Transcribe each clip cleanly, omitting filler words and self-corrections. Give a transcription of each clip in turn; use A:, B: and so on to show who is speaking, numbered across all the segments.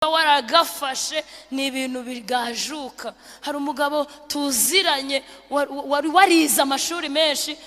A: waragafashe ni ibintu bigajuka. Hari umugabo tuziranye wari warize amashuri menshi,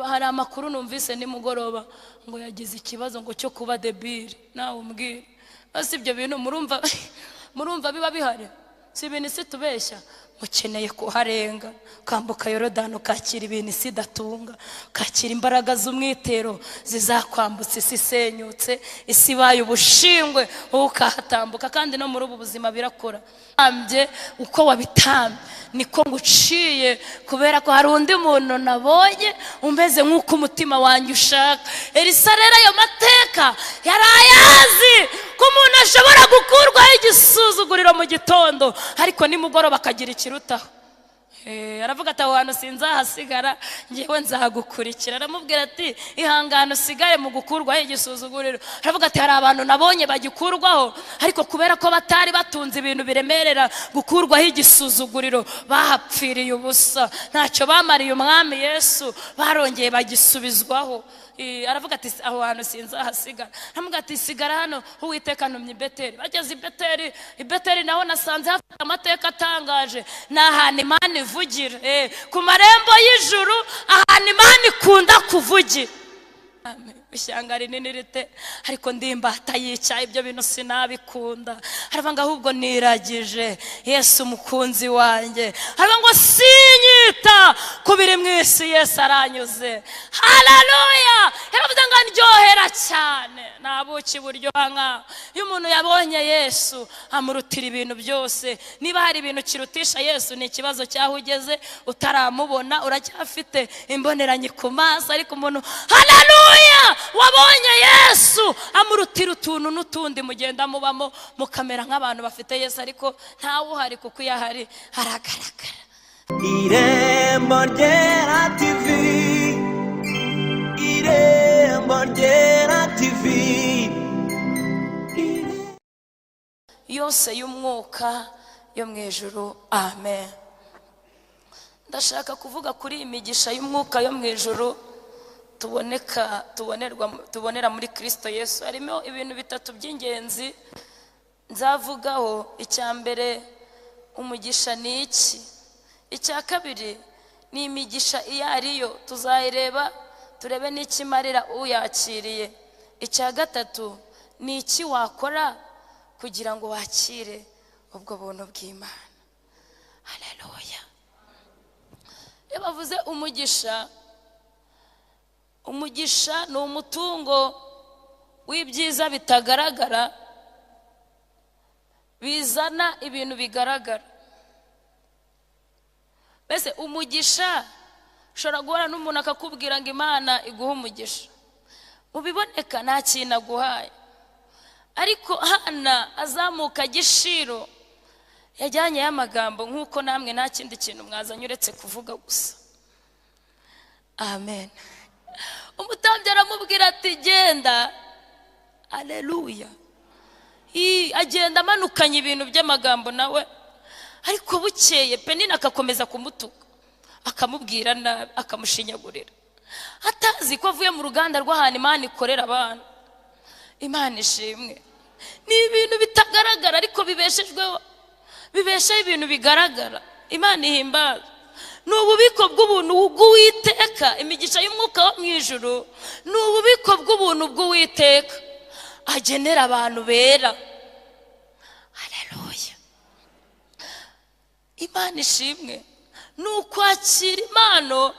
A: hari amakuru numvise nimugoroba ngo yagize ikibazo ngo cyo kuba debile. Nawe umbwire basi ibyo bintu murumva biba bihari? Si ibintu isi tubeshya. Mukeneye kuharenga kambuka Yorodani ukakira ibintu isi datunga, ukakira imbaraga z'umwitero zizakwambutsa isi isenyutse, isi baye ubushingwe ukahatambuka. Kandi no muri ubu buzima birakora. Ambye uko wabitambye niko nguciye, kubera ko hari undi muntu nabonye umeze nk'uko umutima wanjye ushaka. Elisa rero ayo mateka yarayazi ko umuntu ashobora gukurwaho igisuzuguriro mu gitondo, ariko nimugoroba akagira ikirutaho. Aravuga ati aho hantu sinzahasigara, ngewe nzagukurikira. Aramubwira ati ihangane usigaye mu gukurwaho igisuzuguriro. Aravuga ati hari abantu nabonye bagikurwaho, ariko kubera ko batari batunze ibintu biremerera gukurwaho igisuzuguriro bahapfiriye ubusa, ntacyo bamariye umwami Yesu, barongeye bagisubizwaho. Aravuga ati aho hantu sinzahasigara. Aravuga ati sigara hano Uwiteka ntumye i Beteli. Bageze i Beteli naho nasanze hafite amateka atangaje. Ni ahantu Imana ivugira, ku marembo y'ijuru, ahantu Imana ikunda kuvugira. Ishyanga rinini rite, ariko ndimbata yicaye, ibyo bintu sinabikunda. Aravuga ngo ahubwo niragije Yesu umukunzi wanjye. Aravuga ngo sinyita kubiri mu isi, Yesu aranyuze. Haleluya! Yaravuze ngo ndyohera cyane, nabuki buryoha nka iyo umuntu yabonye Yesu amurutira ibintu byose. Niba hari ibintu kirutisha Yesu, ni ikibazo cyaho ugeze utaramubona, uracyafite imboneranyi ku maso, ariko umuntu haleluya wabonye Yesu amurutira utuntu n'utundi, mugenda mubamo mukamera nk'abantu bafite Yesu, ariko ntawe uhari, kuko iyo ahari haragaragara.
B: Irembo Ryera TV, Irembo Ryera TV.
A: Yose y'umwuka yo mu ijuru. Amen. Ndashaka kuvuga kuri imigisha y'umwuka yo mu ijuru tubonera muri Kristo Yesu. Harimo ibintu bitatu by'ingenzi nzavugaho. Icya mbere, umugisha ni iki. Icya kabiri ni imigisha iyo ariyo, tuzayireba turebe n'ikimarira uyakiriye. Icya gatatu ni iki wakora kugira ngo wakire ubwo buntu bw'Imana. Haleluya! Iyo bavuze umugisha ni umutungo w'ibyiza bitagaragara bizana ibintu bigaragara. Mbese umugisha ushobora guhura n'umuntu akakubwira ngo Imana iguha umugisha, ubiboneka nta kintu aguhaye. Ariko Hana azamuka Gishiro yajyanye y'amagambo nk'uko namwe nta kindi kintu mwazanye uretse kuvuga gusa. Amen. Umutambyi aramubwira ati genda. Haleluya! Agenda amanukanye ibintu by'amagambo nawe, ariko bukeye Penina akakomeza kumutuka, akamubwira nabi, akamushinyagurira, atazi ko avuye mu ruganda rw'ahantu Imana ikorera abantu. Imana ishimwe. Ni ibintu bitagaragara ariko bibeshejweho, bibeshaho ibintu bigaragara. Imana ihimbaza. Ni ububiko bw'ubuntu bw'Uwiteka. Imigisha y'umwuka wo mu ijuru ni ububiko bw'ubuntu bw'Uwiteka agenera abantu bera. Haleluya! Imana ishimwe. Ni ukwakira impano.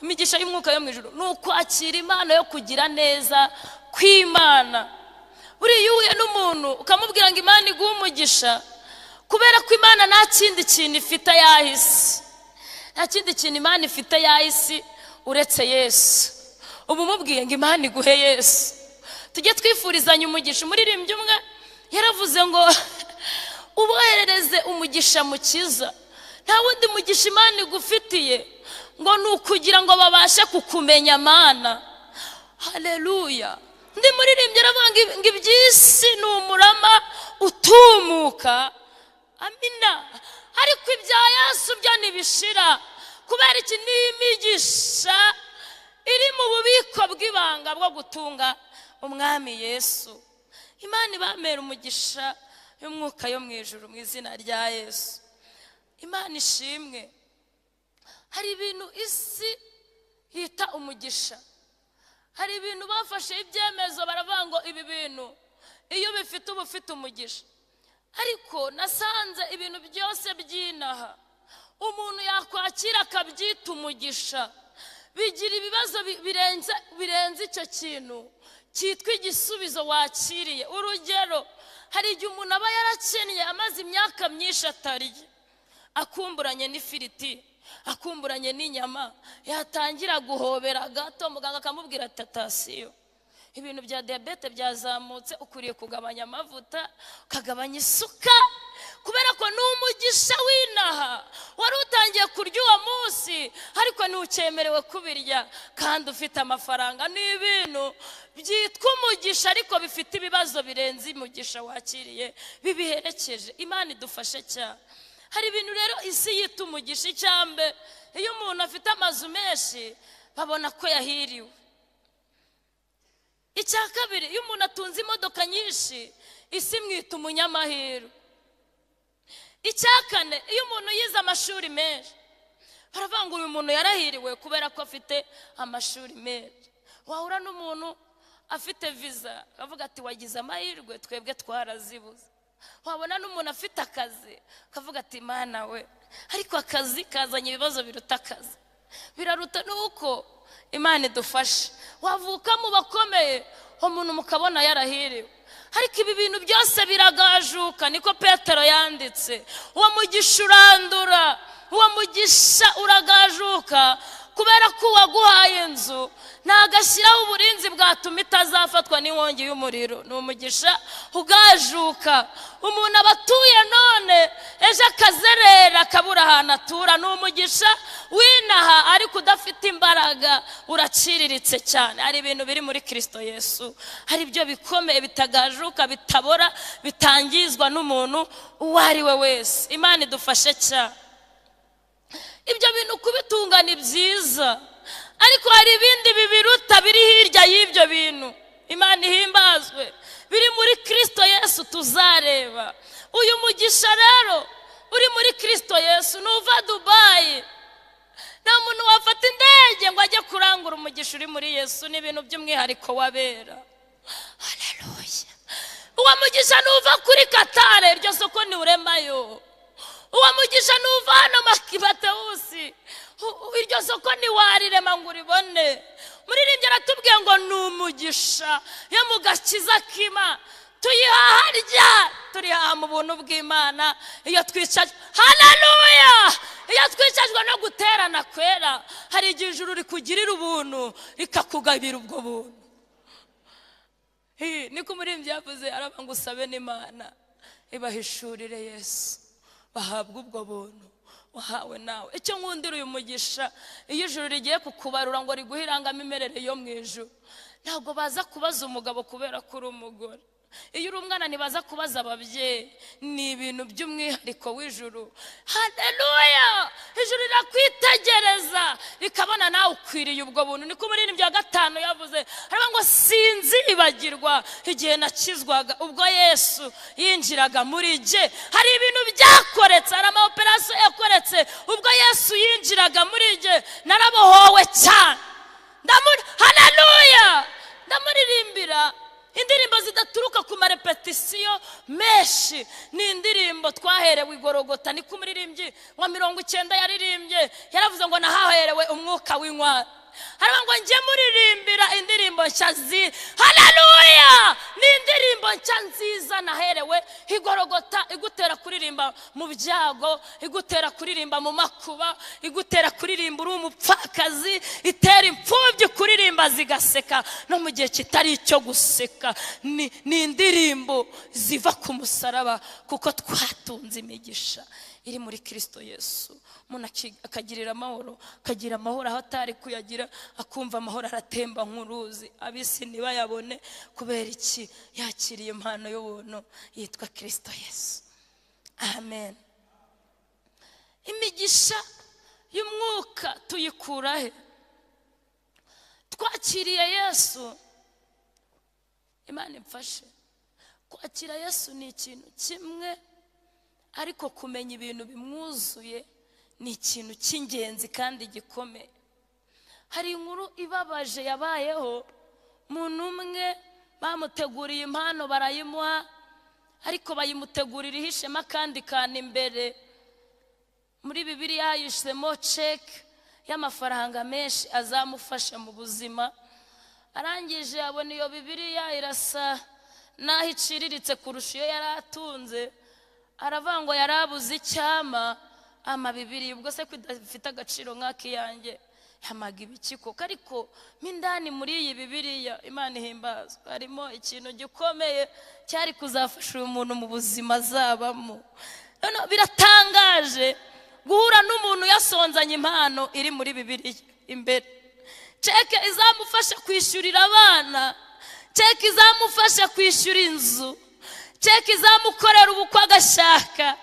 A: Imigisha y'umwuka yo mu ijuru ni ukwakira impano yo kugira neza kw'Imana. Buriya uhuye n'umuntu ukamubwira ngo Imana iguhe umugisha, kubera ko Imana nta kindi kintu ifite yahise, nta kindi kintu Imana ifite yahise uretse Yesu. Ubu umubwiye ngo Imana iguhe Yesu, tujye twifurizanya umugisha. Umuririmbyi umwe yaravuze ngo uboherereze umugisha mukiza. Nta wundi mugisha Imana igufitiye ngo ni ukugira ngo babashe kukumenya Mana. Haleluya! Ndi muririmbyi aravuga ngo iby'isi ni umurama utumuka. Amina. Ariko ibya Yesu byo ntibishira, kubera iki? Ni imigisha iri mu bubiko bw'ibanga bwo gutunga umwami Yesu. Imana ibamera umugisha y'umwuka yo mu ijuru mu izina rya Yesu. Imana ishimwe. Hari ibintu isi yita umugisha, hari ibintu bafashe ibyemezo baravuga ngo ibi bintu iyo bifite uba ufite umugisha. Ariko nasanze ibintu byose by'inaha umuntu yakwakira akabyita umugisha bigira ibibazo birenze icyo kintu cyitwa igisubizo wakiriye. Urugero, hari igihe umuntu aba yarakennye amaze imyaka myinshi atarya, akumburanye n'ifiriti, akumburanye n'inyama, yatangira guhobera gato muganga akamubwira ati atasiyo, ibintu bya diabete byazamutse, ukwiriye kugabanya amavuta, ukagabanya isuka, kubera ko n'umugisha w'inaha wari utangiye kurya uwo munsi ariko ntucyemerewe kubirya kandi ufite amafaranga. Ni ibintu byitwa umugisha ariko bifite ibibazo birenze umugisha wakiriye bibiherekeje. Imana idufashe cyane. Hari ibintu rero isi yita umugisha. Icyambe, iyo umuntu afite amazu menshi babona ko yahiriwe. Icya kabiri, iyo umuntu atunze imodoka nyinshi isi mwita umunyamahirwe. Icya kane, iyo umuntu yize amashuri menshi baravuga ngo uyu muntu yarahiriwe kubera ko afite amashuri menshi. Wahura n'umuntu afite visa akavuga ati wagize amahirwe, twebwe twarazibuze. Wabona n'umuntu afite akazi akavuga ati Mana we, ariko akazi kazanye ibibazo biruta akazi, biraruta nuko Imana idufashe. Wavuka mu bakomeye umuntu mukabona yarahiriwe, ariko ibi bintu byose biragajuka. Niko Petero yanditse, uwo mugisha urandura, uwo mugisha uragajuka, kubera ko waguhaye inzu nagashyiraho uburinzi bwatuma itazafatwa n'inkongi y'umuriro. Ni umugisha ugajuka. Umuntu abatuye none ejo akazerera akabura ahantu atura. Ni umugisha w'inaha ariko udafite imbaraga, uraciriritse cyane. Hari ibintu biri muri Kristo Yesu, hari ibyo bikomeye bitagajuka, bitabora, bitangizwa n'umuntu uwo ari we wese. Imana idufashe cyane. Ibyo bintu kubitunga ni byiza, ariko hari ibindi bibiruta biri hirya y'ibyo bintu. Imana ihimbazwe, biri muri Kristo Yesu tuzareba. Uyu mugisha rero uri muri Kristo Yesu, nuva Dubai nta muntu wafata indege ngo ajye kurangura umugisha uri muri Yesu. Ni ibintu by'umwihariko wabera. Haleluya. Uwo mugisha nuva kuri Katare, iryo soko ni uremayo. Uwo mugisha nuva hano Makibeteusi, iryo soko ni warirema ngo uribone. Muririmbyi aratubwiye ngo ni umugisha yo mu gakiza k'Imana, tuyihaha rya, turihaha mu buntu bw'Imana iyo twicajwe. Haleluya. Iyo twicajwe no guterana kwera, hari igihe ijuru rikugirira ubuntu rikakugabira ubwo buntu. Niko umuririmbyi yavuze, aravuga ngo usabe n'Imana ibahishurire Yesu, bahabwa ubwo buntu wahawe nawe. Icyo nkundira uyu mugisha, iyo ijuru rigiye kukubarura ngo riguhirangamo imerere yo mu ijuru, ntabwo baza kubaza umugabo kubera ko uri umugore. Iyo uri umwana ntibaza kubaza ababyeyi. Ni ibintu by'umwihariko w'ijuru. Haleluya. Ijuru rirakwitegereza rikabona nawe ukwiriye ubwo buntu. Niko umuririmbyi wa 5 yavuze, aravuga ngo sinzibagirwa igihe nakizwaga ubwo Yesu yinjiraga muri jye. Hari ibintu byakoretse, hari amaoperasiyo yakoretse ubwo Yesu yinjiraga muri jye. Narabohowe cyane. Haleluya. Ndamuririmbira indirimbo zidaturuka ku marepetisiyo menshi. Ni indirimbo twaherewe igorogota. Niko umuririmbyi wa 90 yaririmbye, yaravuze ngo nahaherewe umwuka w'inkwari. Haravuga ngo njye muririmbira indirimbo nshya. Haleluya. Ni indirimbo nshya nziza naherewe igorogota, igutera kuririmba mu byago, igutera kuririmba mu makuba, igutera kuririmba uri umupfakazi, itera imfubyi kuririmba zigaseka no mu gihe kitari icyo guseka. Ni indirimbo ziva ku musaraba, kuko twatunze imigisha iri muri Kristo Yesu. Umuntu akagirira amahoro, akagira amahoro aho atari kuyagira, akumva amahoro aratemba nk'uruzi. Abisi ntibayabone kubera iki? Yakiriye impano y'ubuntu yitwa Kristo Yesu. Amen. Imigisha y'umwuka tuyikura he? Twakiriye Yesu. Imana imfashe kwakira Yesu ni ikintu kimwe, ariko kumenya ibintu bimwuzuye ni ikintu cy'ingenzi kandi gikomeye. Hari inkuru ibabaje yabayeho, umuntu umwe bamuteguriye impano barayimuha, ariko bayimutegurira ihishema kandi kana imbere. Muri Bibiliya yishemo cheque y'amafaranga menshi azamufasha mu buzima. Arangije abona iyo Bibiliya irasa naho iciriritse kurusha iyo yari atunze, aravuga ngo yarabuze icyama Bibiliya, ubwo se kwidafite agaciro nk'akiyange yamaga ibiki koko. Ariko mindani muri iyi Bibiliya, Imana ihimbazwa, harimo ikintu gikomeye cyari kuzafasha uyu muntu mu buzima azabamo. None biratangaje guhura n'umuntu yasonzanye impano iri muri Bibiliya imbere. Cheke izamufasha kwishyurira abana, cheke izamufasha kwishyura inzu, cheke izamukorera ubukwe agashaka,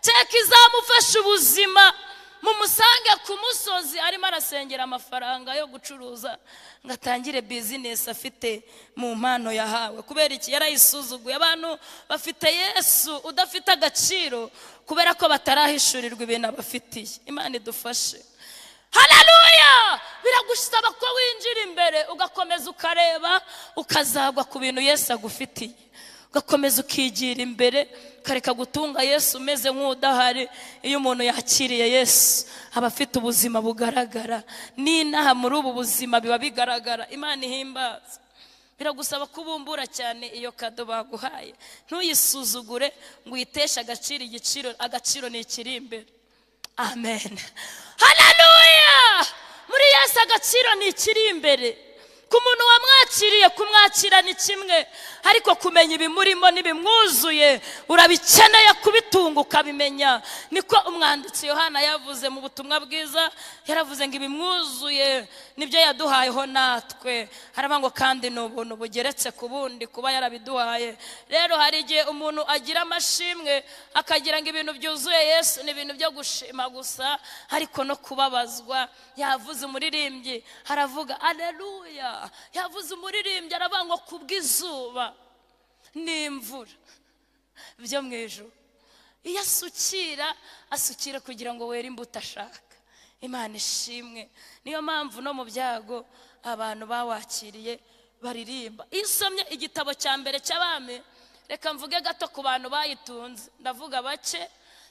A: cheke izamufasha ubuzima. Mumusange ku musozi arimo arasengera amafaranga yo gucuruza ngo atangire business afite mu mpano yahawe. Kubera iki? Yarayisuzuguye. Abantu bafite Yesu udafite agaciro kubera ko batarahishurirwa ibintu abafitiye. Imana idufashe. Haleluya! Biragusaba ko winjira imbere ugakomeza ukareba, ukazagwa ku bintu Yesu agufitiye, ugakomeza ukigira imbere, kareka gutunga Yesu umeze nk'udahari. Iyo umuntu yakiriye Yesu aba afite ubuzima bugaragara, n'inaha muri ubu buzima biba bigaragara. Imana ihimbaza. Biragusaba kubumbura cyane iyo kado baguhaye, ntuyisuzugure ngo uyiteshe agaciro. Agaciro ni ikiri imbere. Amen. Haleluya! Muri Yesu agaciro ni ikiri imbere. Ku muntu wamwakiriye, kumwakira ni kimwe, ariko kumenya ibimurimo n'ibimwuzuye urabikeneye kubitunga ukabimenya. Niko umwanditsi Yohana yavuze mu butumwa bwiza, yaravuze ngo ibimwuzuye nibyo yaduhayeho natwe. Haravuga ngo kandi ni ubuntu bugeretse ku bundi kuba yarabiduhaye. Rero hari igihe umuntu agira amashimwe akagira ngo ibintu byuzuye Yesu ni ibintu byo gushima gusa, ariko no kubabazwa. Yavuze umuririmbyi haravuga haleluya, yavuze umuririmbyi aravuga ngo kubw'izuba n'imvura byo mu ijuru, iyo asukira kugira ngo were imbuto ashaka. Imana ishimwe. Niyo mpamvu no mu byago abantu bawakiriye baririmba. Isomye igitabo cya mbere cy'Abami, reka mvuge gato ku bantu bayitunze, ndavuga bake,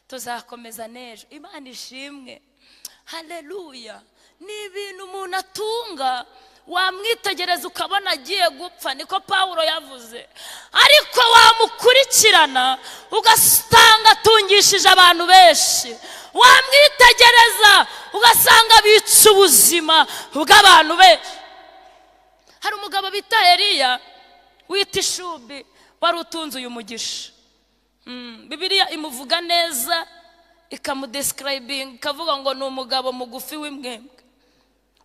A: tuzakomeza n'ejo. Imana ishimwe. Haleluya! Ni ibintu umuntu atunga wamwitegereza ukabona agiye gupfa, niko Pawulo yavuze, ariko wamukurikirana ugasanga atungishije abantu benshi. Wamwitegereza ugasanga bica ubuzima bw'abantu benshi. Hari umugabo bita Eliya wita Ishubi wari utunze uyu mugisha. Bibiliya imuvuga neza, ikamudescribing, ikavuga ngo ni umugabo mugufi w'imwembwe,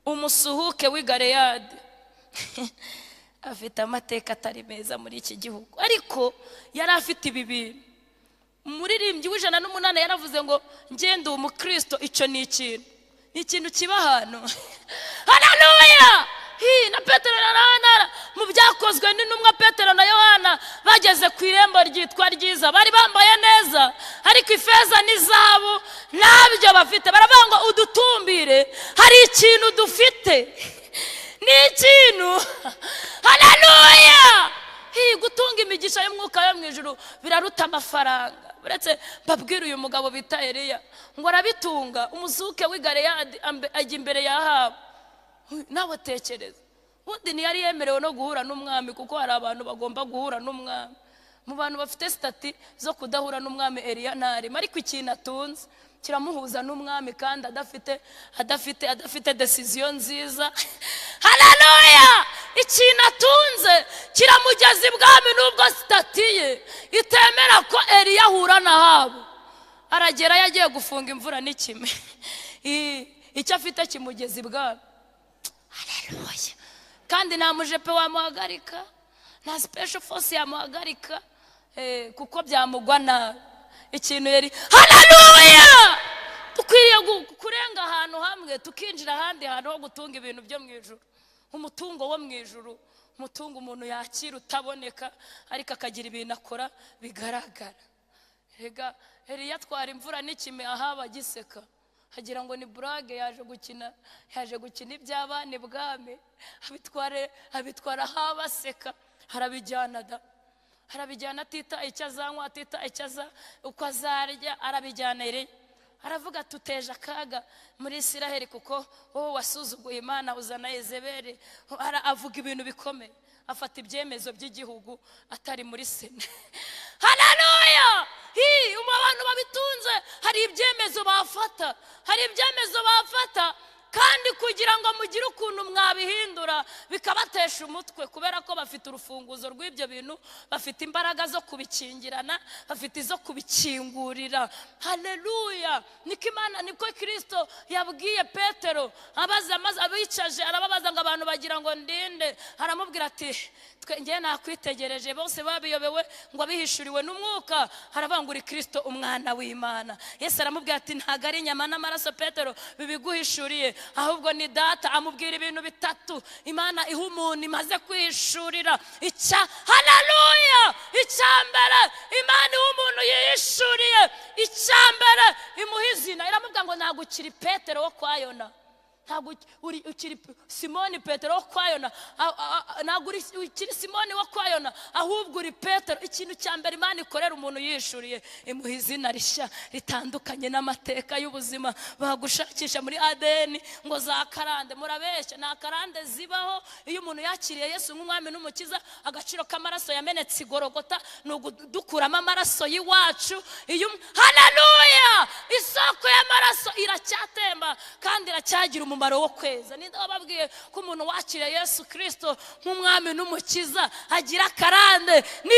A: umusuhuke w'i Galeyadi. Afite amateka atari meza muri iki gihugu, ariko yari afite ibi bintu. Umuririmbyi w'108 yaravuze ngo ngende umukristo, icyo ni ikintu kiba hano. Haleluya! Na Petero na Yohana mu byakozwe n'intumwa, Petero na Yohana bageze ku irembo ryitwa ryiza, bari bambaye neza, ariko ifeza n'izahabu ntabyo bafite. Baravuga ngo udutumbire, hari ikintu dufite, ni ikintu. Haleluya! Gutunga imigisha y'umwuka yo mu ijuru biraruta amafaranga. Uretse babwira uyu mugabo bita Eliya ngo arabitunga, umusuke w'i Galeyadi ajya imbere ya Ahabu. Nawe tekereza, ubundi ntiyari yemerewe no guhura n'umwami, kuko hari abantu bagomba guhura n'umwami. Mu bantu bafite stati zo kudahura n'umwami Eliya ntarimo, ariko ikintu atunze kiramuhuza n'umwami kandi adafite decision nziza. Haleluya! Ikintu atunze kiramugeza ibwami nubwo stati ye itemera ko Eliya ahura na Ahabu. Aragera yagiye gufunga imvura n'ikime, icyo afite kimugeza ibwami. Haleluya! Kandi nta mujepe wamuhagarika, nta special force yamuhagarika, kuko byamugwa nabi ikintu yari. Haleluya! Dukwiriye kurenga ahantu hamwe tukinjira ahandi hantu ho gutunga ibintu byo mu ijuru, umutungo wo mu ijuru, umutungo umuntu yakira utaboneka ariko akagira ibintu akora bigaragara. Rega Eliya atwara imvura n'ikime ahaba giseka, hagira ngo ni burage yaje gukina iby'abana ibwami, abitwara haba seka, harabijyana atita icyo azanywa, atita icyo uko azarya, arabijyana Eliya. Aravuga tuteje akaga muri Isiraheli kuko wowe wasuzuguye Imana uzana Yezebeli. Avuga ibintu bikomeye, afata ibyemezo by'igihugu atari muri Sena. Haleluya! Abantu babitunze hari ibyemezo bafata, kandi kugira ngo mugire ukuntu mwabihindura bikabatesha umutwe, kubera ko bafite urufunguzo rw'ibyo bintu, bafite imbaraga zo kubikingirana, bafite izo kubikingurira. Haleluya! Niko Kristo yabwiye Petero, abicaje arababaza ngo abantu bagira ngo ndinde, aramubwira ati ngiye nakwitegereje, bose babiyobewe ngo abihishuriwe n'umwuka, harabangura Kristo umwana w'Imana. Yesu aramubwira ati ntago ari inyama n'amaraso Petero bibiguhishuriye, ahubwo ni Data. Amubwira ibintu bitatu Imana iha umuntu imaze kwihishurira. Haleluya! Icyambere Imana iha umuntu yihishuriye, icyambere imuha izina. Iramubwira ngo ntago ukiri Petero wo kwa Yona, ntago ukiri Simoni Petero wo kwa Yona, ntago ukiri Simoni wo kwa Yona, ahubwo uri Petero. Ikintu cyambere Imana ikorera umuntu yishuriye, imuha izina rishya ritandukanye n'amateka y'ubuzima bagushakisha muri ADN ngo za karande. Murabeshya, nta karande zibaho. Iyo umuntu yakiriye Yesu nk'umwami n'umukiza, agaciro k'amaraso yamenetse igorogota ni ugudukuramo amaraso y'iwacu. Haleluya! Isoko y'amaraso iracyatemba kandi iracyagira umumaro wo kweza. Ninde wababwiye ko umuntu wakiriye Yesu Kristo nk'umwami n'umukiza agira karande? Ni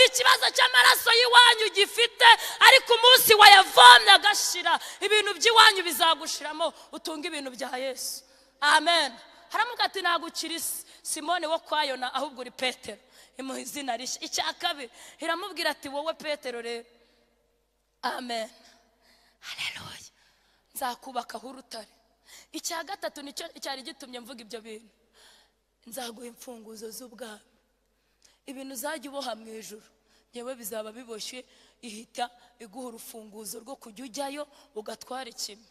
A: ikibazo cy'amaraso y'iwanyu gifite, ariko umunsi wayavomye agashira, ibintu by'iwanyu bizagushiramo, utunga ibintu bya Yesu. Amen. Haramuga ati ntago ukiri Simoni wo kwa Yona, ahubwo uri Petero. Imuha izina rishya. Icya kabiri iramubwira ati wowe Petero rero, amen, haleluya, nzakubakaho urutare. Icya gatatu nicyo cyari gitumye mvuga ibyo bintu, nzaguha imfunguzo z'ubwami. Ibintu uzajya uboha mu ijuru, yewe bizaba biboshye, ihita iguha urufunguzo rwo kujya ujyayo ugatwara ikintu.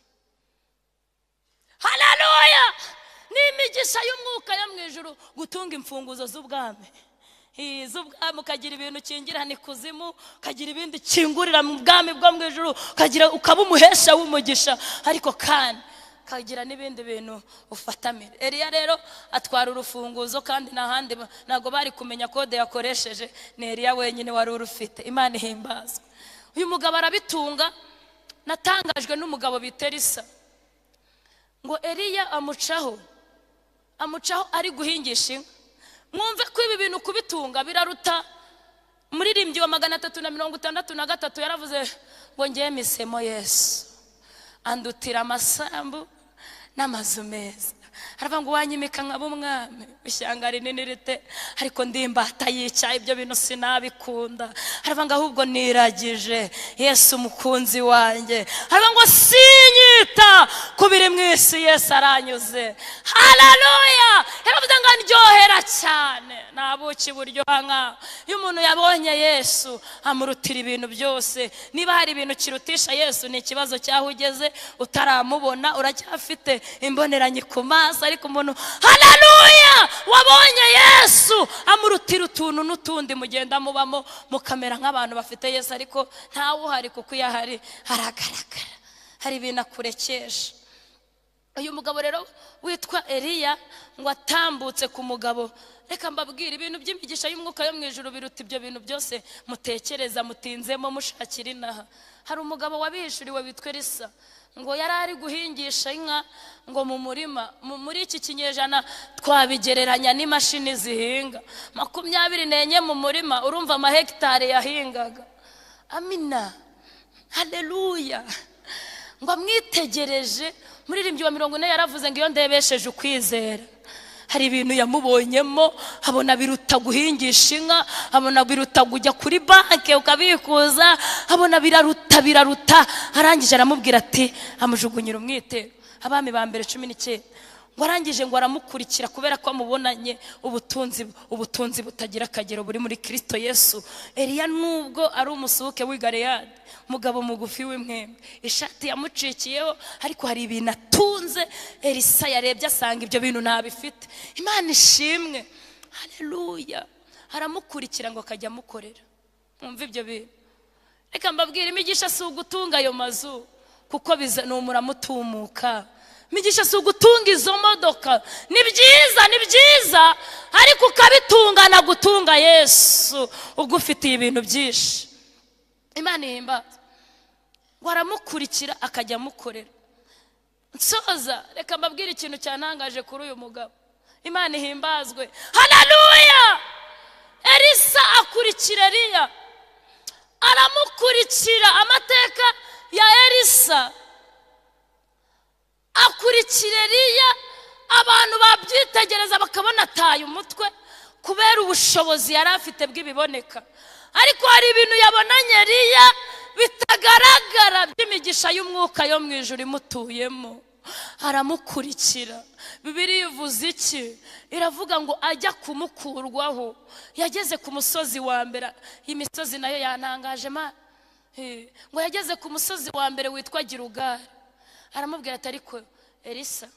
A: Haleluya! Ni imigisha y'umwuka yo mu ijuru gutunga imfunguzo z'ubwami. Z'ubwami, ukagira ibintu ukingirana ikuzimu, ukagira ibindi kingurira mu bwami bwo mu ijuru, ukaba umuhesha w'umugisha, ariko kandi kagira n'ibindi bintu ufatamira. Eliya rero atwara urufunguzo, kandi n'ahandi ntago bari kumenya kode yakoresheje, ni Eliya wenyine wari urufite. Imana ihimbazwe. Uyu mugabo arabitunga. Natangajwe n'umugabo bita Elisa, ngo Eliya amucaho ari guhingisha inka. Mwumve ko ibi bintu kubitunga biraruta. Umuririmbyi wa 363 yaravuze ngo ngiye misemo Yesu andutira amasambu n'amazu meza. Aravuga ngo wanyimika nkaba umwami, ishyanga rinini rite, ariko ndimbata yica, ibyo bintu sinabikunda. Aravuga ngo ahubwo niragije Yesu umukunzi wanjye. Aravuga ngo sinyita kubiri mu isi, Yesu aranyuze. Haleluya! Yaravuze ngo ndyohera cyane, nabuki buryoha nka. Iyo umuntu yabonye Yesu amurutira ibintu byose. Niba hari ibintu kirutisha Yesu, ni ikibazo cyaho ugeze utaramubona, uracyafite imboneranye ku maso, ariko umuntu haleluya wabonye Yesu amurutira utuntu n'utundi mugenda mubamo, mukamera nk'abantu bafite Yesu, ariko ntawe uhari, kuko iyo ahari haragaragara, hari ibintu akurekesha. Uyu mugabo rero witwa Eliya ngo atambutse ku mugabo. Reka mbabwire, ibintu by'imigisha y'umwuka yo mu ijuru biruta ibyo bintu byose mutekereza mutinzemo mushakira inaha. Hari umugabo wabihishuriwe witwa Elisa, ngo yari ari guhingisha inka ngo mu murima. Muri iki kinyejana twabigereranya n'imashini zihinga 24 mu murima, urumva amahegitari yahingaga. Amina, haleluya. Ngo amwitegereje, muririmbyi wa 40 yaravuze ngo iyo ndebesheje ukwizera, hari ibintu yamubonyemo, abona biruta guhingisha inka, abona biruta kujya kuri banke ukabikuza, abona biraruta. Arangije aramubwira ati amujugunyira umwitero. Abami ba mbere 19 ngo arangije ngo aramukurikira kubera ko amubonanye ubutunzi butagira akagero buri muri Kristo Yesu. Eliya nubwo ari umusuke w'i Galeyadi, mugabo mugufi w'imwembe, ishati yamucikiyeho, ariko hari ibintu atunze. Elisa yarebye asanga ibyo bintu ntabifite. Imana ishimwe, haleluya. Aramukurikira ngo akajya amukorera. Mwumva ibyo bintu. Reka mbabwire, imigisha si ugutunga ayo mazu kuko bizanumura mutumuka. Imigisha si ugutunga izo modoka, ni byiza, ariko ukabitunga na gutunga Yesu ugufitiye ibintu byinshi. Imana ihimbaza. Ngo aramukurikira akajya amukorera. Nsoza, reka mbabwire ikintu cyantangaje kuri uyu mugabo. Imana ihimbazwe, haleluya. Elisa akurikira Eliya, aramukurikira. Amateka ya Elisa akurikira Eliya, abantu babyitegereza bakabona ataye umutwe kubera ubushobozi yari afite bw'ibiboneka. Ariko hari ibintu yabonanye Eliya bitagaragara by'imigisha y'umwuka yo mu ijuru imutuyemo. Aramukurikira. Bibiliya ivuze iki? Iravuga ngo ajya kumukurwaho. Yageze ku musozi wa mbere. Imisozi nayo yantangaje ma. Ngo yageze ku musozi wa mbere witwa Gilugali. Aramubwira ati ariko Elisa,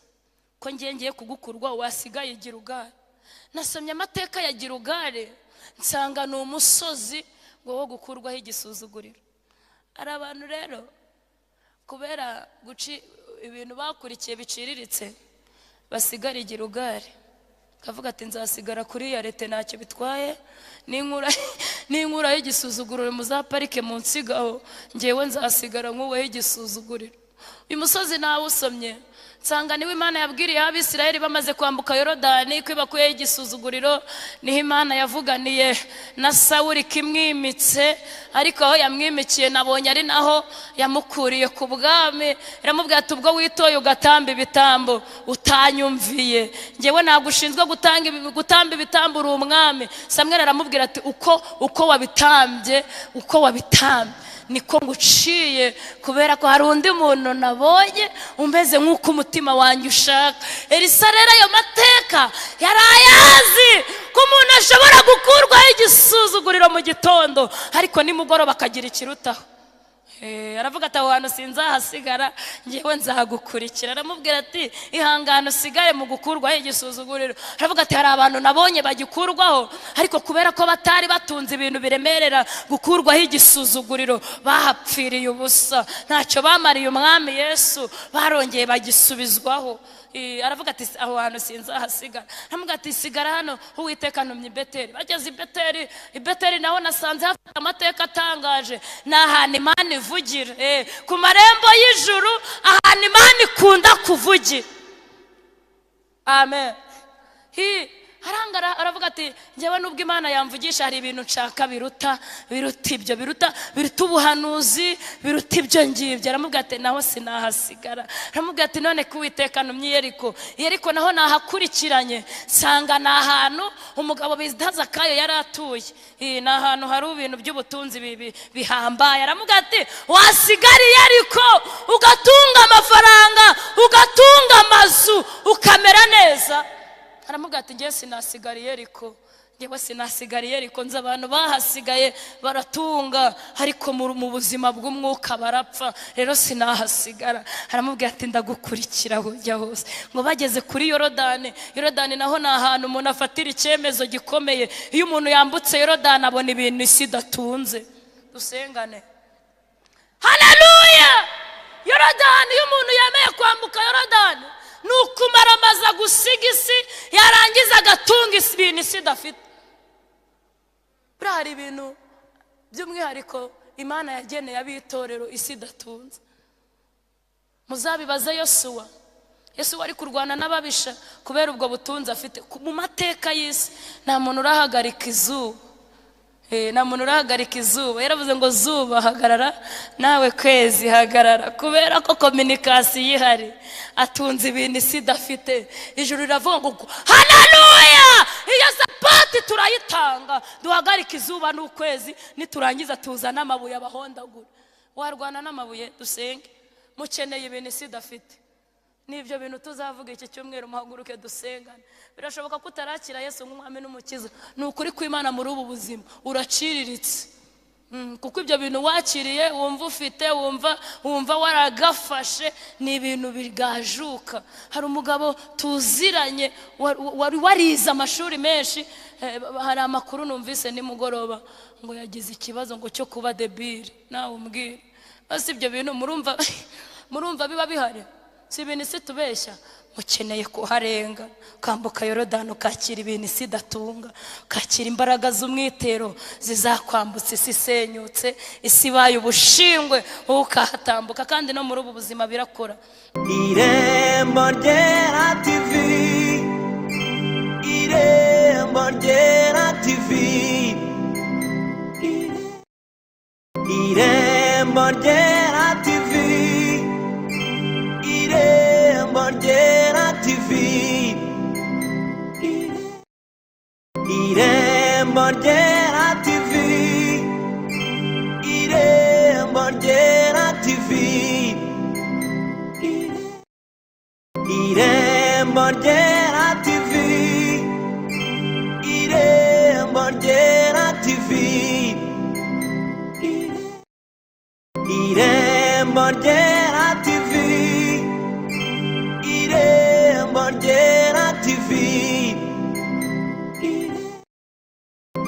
A: ko ngiye kugukurwa wasigaye Gilugali. Nasomye amateka ya Gilugali, nsanga ni umusozi ngo wo gukurwaho igisuzuguriro. Ari abantu rero kubera guci ibintu bakurikiye biciriritse basigara Gilugali. Kavuga ati nzasigara kuri ya leta ntacyo bitwaye, ninkura y'igisuzuguriro muzaparike munsigaho, ngewe nzasigara nk'uwe y'igisuzuguriro. Uyu musozi nawe usomye nsanga niwe Imana yabwiriye Abisirayeli bamaze kwambuka Yorodani kwibakuye igisuzuguriro. Niho Imana yavuganiye na Sawuli kimwimitse, ariko aho yamwimikiye nabonye ari naho yamukuriye ku bwami. Iramubwira ati ubwo witoye ugatamba ibitambo utanyumviye, ngewe nagushinzwe gutamba ibitambo uri umwami. Samweli aramubwira ati uko wabitambye niko nguciye, kubera ko hari undi muntu nabonye umeze nk'uko umutima wanjye ushaka. Elisa rero ayo mateka yarayazi ko umuntu ashobora gukurwaho igisuzuguriro mu gitondo, ariko nimugoroba akagira ikirutaho. Aravuga ati aho hantu sinzahasigara, ngewe nzagukurikira. Aramubwira ati ihangane usigare mu gukurwaho igisuzuguriro. Aravuga ati hari abantu nabonye bagikurwaho, ariko kubera ko batari batunze ibintu biremerera gukurwaho igisuzuguriro bahapfiriye ubusa, ntacyo bamariye umwami Yesu, barongeye bagisubizwaho. Aravuga ati aho hantu sinzahasigara. Aramubwira ati sigara hano, Uwiteka ntumye i Beteli. Bageze i Beteli naho nasanze hafite amateka atangaje. Ni ahantu Imana ivugira, ku marembo y'ijuru, ahantu Imana ikunda kuvugira. Amen. Harangara aravuga ati ngewe nubwo Imana yamvugisha hari ibintu nshaka biruta ubuhanuzi, biruta ibyo ngibyo. Aramubwira ati naho sinahasigara. Aramubwira ati none ko Uwiteka ntumye Yeriko naho nahakurikiranye, nsanga ni ahantu umugabo bita Zakayo yari atuye. Ni ahantu hari ibintu by'ubutunzi bihambaye. Aramubwira ati wasigara Yeriko ugatunga amafaranga, ugatunga amazu, ukamera neza. Aramubwira ati ngewe sinasigara Yeriko, nzi abantu bahasigaye baratunga, ariko mu buzima bw'umwuka barapfa, rero sinahasigara. Aramubwira ati ndagukurikira ujya hose. Ngo bageze kuri Yorodani naho ni ahantu umuntu afatira icyemezo gikomeye. Iyo umuntu yambutse Yorodani abona ibintu isi idatunze. Dusengane, haleluya. Yorodani, iyo umuntu yemeye kwambuka Yorodani, nukumara amaza gusiga isi, yarangiza agatunga ibintu isi idafite. Hari ibintu by'umwihariko Imana yageneye abitorero isi idatunze. Muzabibaze Yosuwa ari kurwana n'ababisha kubera ubwo butunzi afite. Mu mateka y'isi nta muntu urahagarika izuba. Yaravuze ngo zuba hagarara, nawe kwezi hagarara, kubera ko kominikasiyo ihari. Atunze ibintu isi idafite. Ijuru riravuga ngo haleluya, iyo sapati turayitanga, duhagarika izuba n'ukwezi, niturangiza tuzana amabuye abahondagura. Warwana n'amabuye? Dusenge. Mukeneye ibintu isi idafite. n'ibyo bintu tuzavuga iki cyumweru muhaguruke dusengane. Birashoboka ko utarakira Yesu nk'umwami n'umukiza, ni ukuri kw'Imana muri ubu buzima uraciriritse, kuko ibyo bintu wakiriye wumva ufite, wumva waragafashe, ni ibintu bigajuka. Hari umugabo tuziranye wari warize amashuri menshi, hari amakuru numvise nimugoroba ngo yagize ikibazo ngo cyo kuba debile. Nawe umbwire, basi ibyo bintu murumva biba bihari? Si ibintu isi tubeshya. Mukeneye kuharenga, kambuka Yorodani ukakira ibintu isi idatunga, ukakira imbaraga z'umwitero zizakwambutsa isi isenyutse, isi ibaye ubushingwe, wowe ukahatambuka. Kandi no muri ubu buzima birakora.
B: Irembo ryera TV, Irembo ryera TV, Irembo ryera TV, Irembo ryera TV, Irembo ryera TV, Irembo ryera TV, Irembo ryera TV, Irembo ryera TV, Irembo ryera TV, Irembo ryera TV,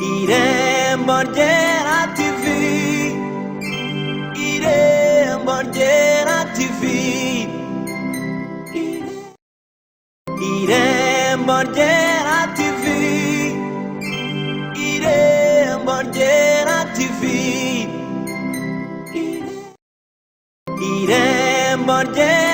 B: Irembo ryera TV, Irembo ryera TV, Irembo ryera TV, Irembo ryera TV, Irembo ryera